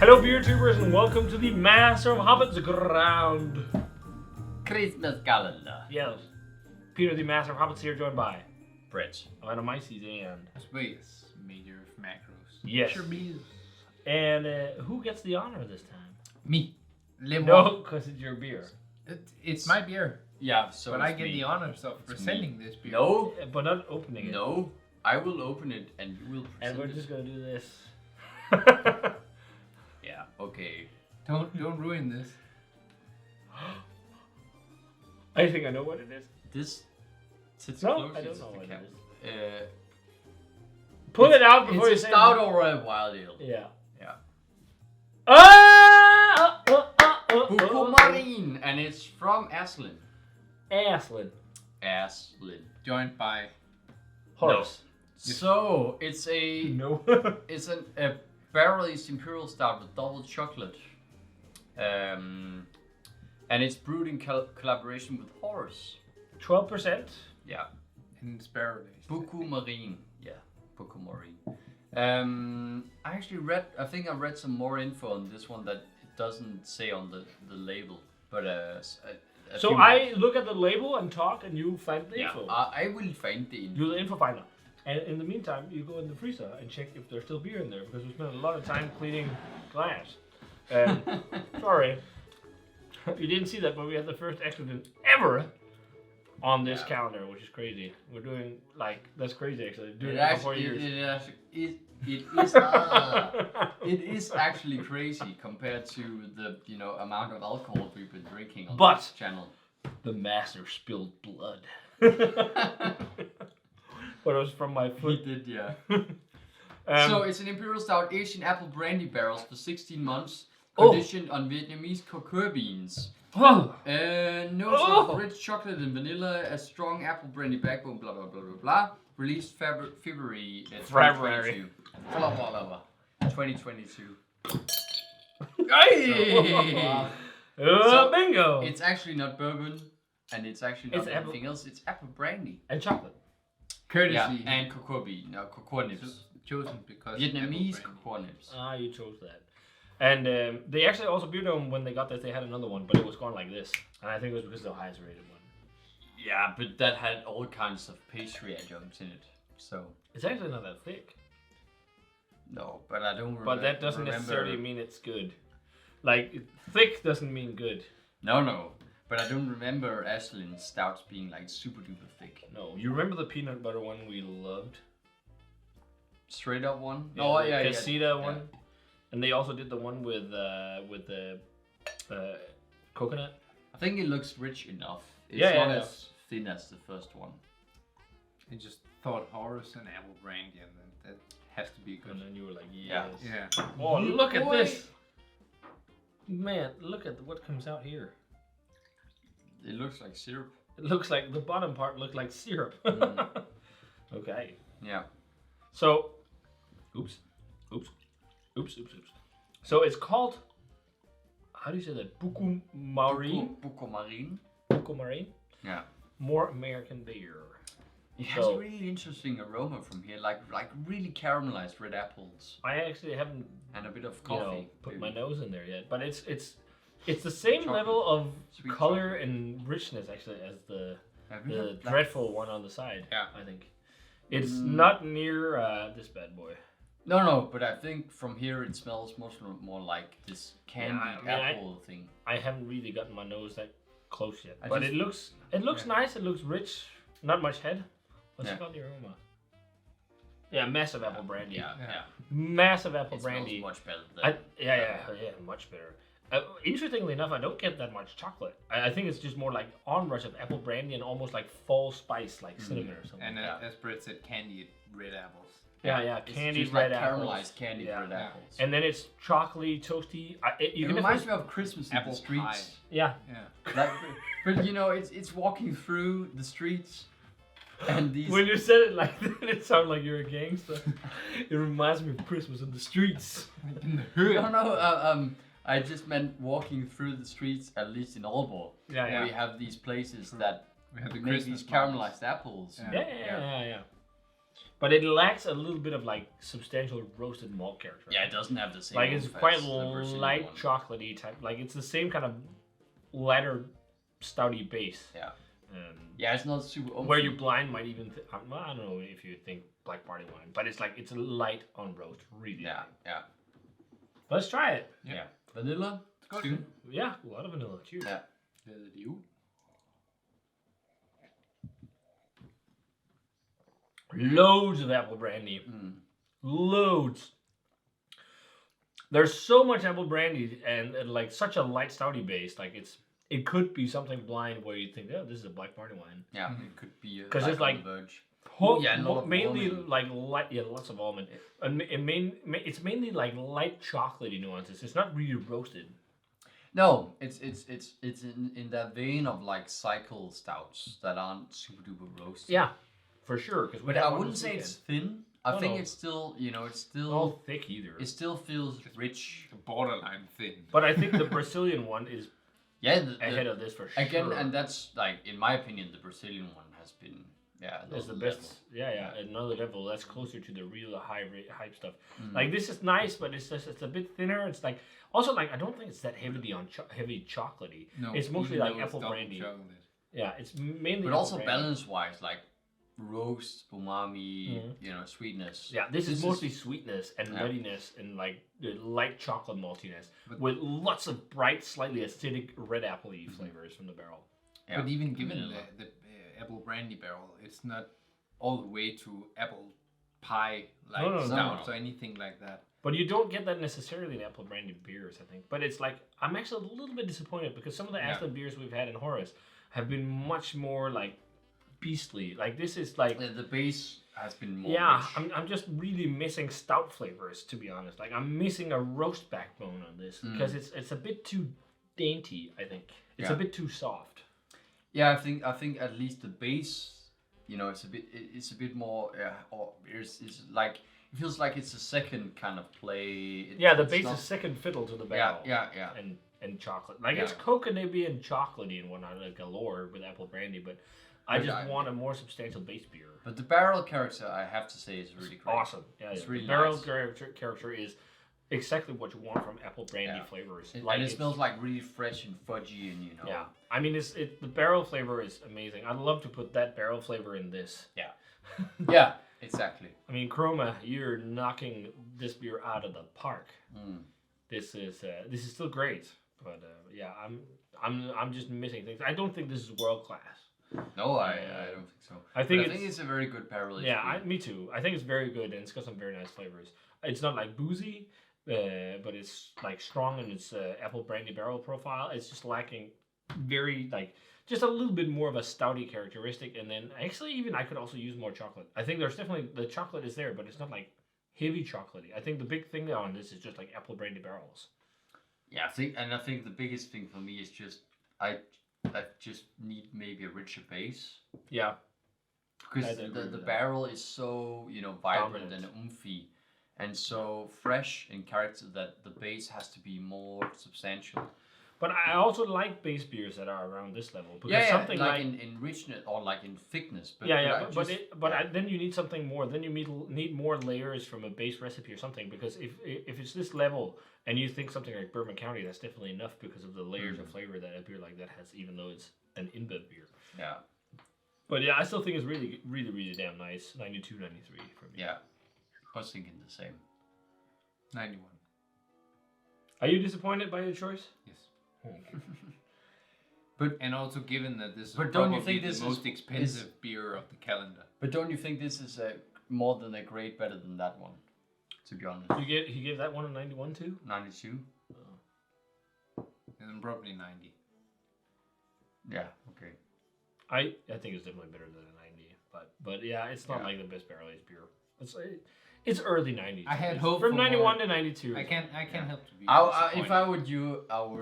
Hello, beer tubers, and welcome to the Master of Hobbits ground. Christmas calendar. Yes, Peter, the Master of Hobbits, here, joined by Brett. Automices and Space, Major of Macros. yes. Sure be. And who gets the honor this time? Me. No, because it's your beer. It's my beer. Yeah, so but it's I get me. the honors of It's presenting this beer. No, But not opening it. no. I will open it and you will present And we're it. just gonna do this. Yeah, okay. Don't ruin this. I think I know what it is. This sits No, close I don't to know the what cap. it is. Pull it out before you It's a say stout it. or a wild ale. Yeah. Yeah. Ah! Buku Maureen, and it's from Aslin. Aslin. Aslin. Joined by Horus. So it's a No. it's a barrel-aged Imperial Stout with double chocolate, and it's brewed in collaboration with Horus. 12%. Yeah. in Sparrow Days. Buku Maureen. Yeah, Buku Maureen. I think I read some more info on this one that it doesn't say on the label, but So few I more. look at the label and talk, and you find the Yeah, info. I will find the info. You're the info finder. And in the meantime, you go in the freezer and check if there's still beer in there, because we spent a lot of time cleaning glass. Sorry, you didn't see that, but we had the first accident ever on this calendar, which is crazy. We're doing that's crazy actually. Doing it for 4 years. It is actually crazy compared to the amount of alcohol we've been drinking on But- this channel. The master spilled blood. But it was from my He foot. did, yeah. So it's an Imperial Stout aged in apple brandy barrels for 16 months, conditioned on Vietnamese cocoa beans. Oh, Notes of rich chocolate and vanilla, a strong apple brandy backbone, blah blah blah blah blah. Released February 2022. Blah, blah, blah, blah. 2022. So, bingo! It's actually not bourbon, and it's actually not It's anything else. It's apple brandy. And chocolate. Courtesy. Yeah, and cocoa bean, cocoa nibs. chosen because Vietnamese apple brandy. cocoa nibs. Ah, you chose that. And they actually also Beerdome, when they got this, they had another one, but it was gone like this. And I think it was because the highest rated one. Yeah, but that had all kinds of pastry adjuncts in it. So It's actually not that thick. no, but I don't. But that doesn't necessarily mean it's good. Like, thick doesn't mean good. No. But I don't remember Aslin stouts being like super duper thick. No, you remember the peanut butter one we loved? Straight up one. Yeah, Oh the yeah, Casita one. And they also did the one with the coconut. I think it looks rich enough. It's Yeah, not yeah. as thin as the first one. I just thought Horus and apple brandy, and then that has to be good. And then you were like, Yeah. yes. Yeah. Oh, look at Boy. this. Man, look at what comes out here. It looks like syrup. It looks like the bottom part looked like syrup. Okay. Yeah. So, oops. So it's called, how do you say that? Buku Maureen? Buku Maureen. Buku Maureen? Yeah. More American beer. It has So- a really interesting aroma from here, like really caramelized red apples I actually haven't and a bit of you coffee. know, put maybe. my nose in there yet, but it's the same Chocolate. level of Sweet color chocolate. and richness actually as the Have you the had that? dreadful one on the side. Yeah. I think it's not near this bad boy. No, but I think from here it smells much more like this candied I mean, apple thing. I haven't really gotten my nose that close yet, I but just- it looks nice. It looks rich. Not much head. Let's Yeah. check out the aroma. Yeah, massive apple brandy. Yeah. Massive apple It brandy. smells much better than Yeah, much better. Interestingly enough, I don't get that much chocolate. I think it's just more like onrush of apple brandy and almost like fall spice, like cinnamon or something. And Yeah. as Brett said, candied red apples. Yeah, It's candied just red like apples. caramelized candied Yeah. red Yeah. apples. And then it's chocolatey, toasty. You it can reminds definitely- me of Christmas in Apple the streets. Yeah, Yeah. Like, but you know, it's walking through the streets, and these. when you said it like that, it sounded like you're a gangster. It reminds me of Christmas in the streets. In the hood. No, I just meant walking through the streets, at least in Aalborg, Yeah, where yeah. we have these places that We have the make Christmas these caramelized apples. Yeah. Yeah. But it lacks a little bit of like substantial roasted malt character. Yeah, it doesn't have the same. Like it's oomph quite as the Brazilian light one. chocolatey type. Like it's the same kind of lighter, stouty base. Yeah. Yeah, it's not super. Where you blind might even. Well, I don't know if you think Black Party wine, but it's like it's light on roast, really. Yeah, yeah. Let's try it. Yeah. Vanilla. Two. Yeah, a lot of vanilla. Cheers. Yeah. Loads of apple brandy. Mm. Loads. There's so much apple brandy and like such a light stouty base. Like it could be something blind where you think, oh, this is a Black Party wine. Yeah, it could be. Because it's like verge. mainly like light. Yeah, lots of almond. And it's mainly like light chocolatey nuances. It's not really roasted. No, it's in that vein of like cycle stouts that aren't super duper roasted. Yeah, for sure. But I wouldn't say it's thin. I think no. it's still, it's still not thick either. It still feels rich. Borderline thin. But I think the Brazilian one is ahead of this for sure. Again, and that's like in my opinion, the Brazilian one has been It's the best. Yeah, another level. That's closer to the real hype stuff. Mm. Like this is nice, but it's a bit thinner. It's like also like I don't think it's that heavy on heavy chocolatey. No, it's mostly even like though it's apple double brandy. chocolate. Yeah, it's mainly. But also apple brandy. balance wise, like roast, umami, sweetness. Yeah, this is mostly sweetness and nuttiness and like the light chocolate maltiness with lots of bright, slightly acidic red apple-y flavors from the barrel. Yeah. But even given the apple brandy barrel, it's not all the way to apple pie like stout or anything like that. But you don't get that necessarily in apple brandy beers, I think. But it's like I'm actually a little bit disappointed because some of the Aslin beers we've had in Horus have been much more like beastly. Like this is like the base has been more rich. I'm just really missing stout flavors, to be honest. Like I'm missing a roast backbone on this because it's a bit too dainty, I think. It's a bit too soft. Yeah, I think at least the base, it's a bit more or it's like it feels like it's a second kind of play. The base is second fiddle to the barrel. Yeah. And chocolate. Like it's coconutty and chocolatey and whatnot, like galore with apple brandy, but I just want a more substantial base beer. But the barrel character, I have to say, is really great. Awesome. Yeah, it's really the barrel nice. character is exactly what you want from apple brandy flavors. And it smells like really fresh and fudgy and Yeah, I mean, the barrel flavor is amazing. I'd love to put that barrel flavor in this. Yeah. Yeah, exactly. I mean, Chroma, you're knocking this beer out of the park. This is still great, but I'm just missing things. I don't think this is world class. No, I don't think so. I think it's a very good barrel. Yeah, me too. I think it's very good and it's got some very nice flavors. It's not like boozy, but it's like strong in its apple brandy barrel profile. It's just lacking just a little bit more of a stouty characteristic. And then actually even I could also use more chocolate. I think there's definitely, the chocolate is there, but it's not like heavy chocolatey. I think the big thing on this is just like apple brandy barrels. Yeah, I think the biggest thing for me is just I just need maybe a richer base. Yeah. Because the barrel is so, vibrant and oomphy and so fresh in character that the base has to be more substantial. But I also like base beers that are around this level. Because something like in richness or like in thickness. But then you need something more. Then you need more layers from a base recipe or something. Because if it's this level and you think something like Bourbon County, that's definitely enough because of the layers of flavor that a beer like that has, even though it's an InBev beer. Yeah. But yeah, I still think it's really, really, really damn nice. 92, 93 for me. Yeah. I was thinking the same. 91. Are you disappointed by your choice? Yes. But and also given that this is don't you probably think the most expensive beer of the calendar. But don't you think this is more than a grade better than that one? To be honest. He gave that one a 91 too? 92. And then probably 90. Yeah. Okay. I think it's definitely better than a 90, but yeah, it's not like the best barrel aged beer. It's early 90s. I had hope from 91 to 92. I can't help to be. If I were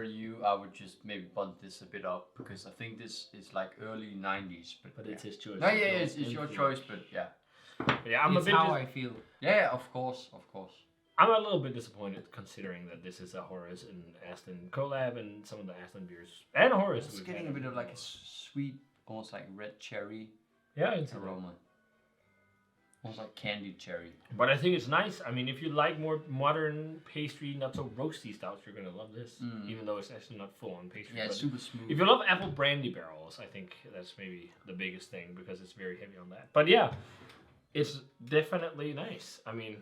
you, I would just maybe bump this a bit up because I think this is like early 90s. But it's his choice. No, it's your choice, but yeah. It's how I feel. Yeah, of course. I'm a little bit disappointed considering that this is a Horus and Aslin collab and some of the Aslin beers and Horus. It's getting a bit of like a sweet, almost like red cherry aroma. Almost like candied cherry. But I think it's nice. I mean, if you like more modern pastry, not so roasty stouts, you're gonna love this. Even though it's actually not full on pastry. Yeah, it's super smooth. If you love apple brandy barrels, I think that's maybe the biggest thing because it's very heavy on that. But yeah, it's definitely nice. I mean,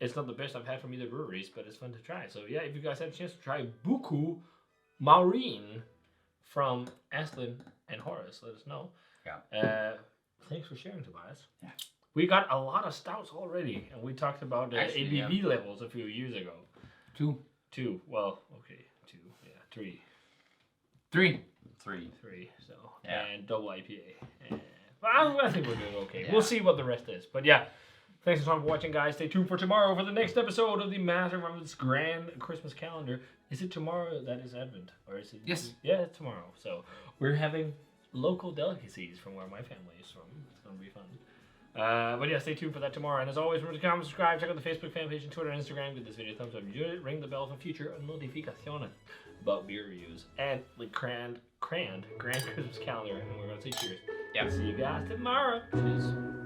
it's not the best I've had from either breweries, but it's fun to try. So yeah, if you guys have a chance to try Buku Maureen from Aslin and Horus, let us know. Yeah. Thanks for sharing, Tobias. Yeah. We got a lot of stouts already, and we talked about the ABV levels a few years ago. 2. Well, okay, 2. Yeah, 3. 3. So and double IPA. Well, I think we're doing okay. Yeah. We'll see what the rest is. But yeah, thanks for watching, guys. Stay tuned for tomorrow for the next episode of the Master Rump's Grand Christmas Calendar. Is it tomorrow that is Advent, or is it? Yes. Yeah, it's tomorrow. So we're having local delicacies from where my family is from. It's gonna be fun. But yeah, stay tuned for that tomorrow. And as always, remember to comment, subscribe, check out the Facebook fan page and Twitter and Instagram. Give this video a thumbs up if you enjoyed it. Ring the bell for future notifications about beer reviews and the Grand Christmas Calendar. And we're going to say cheers. Yeah. See you guys tomorrow. Cheers.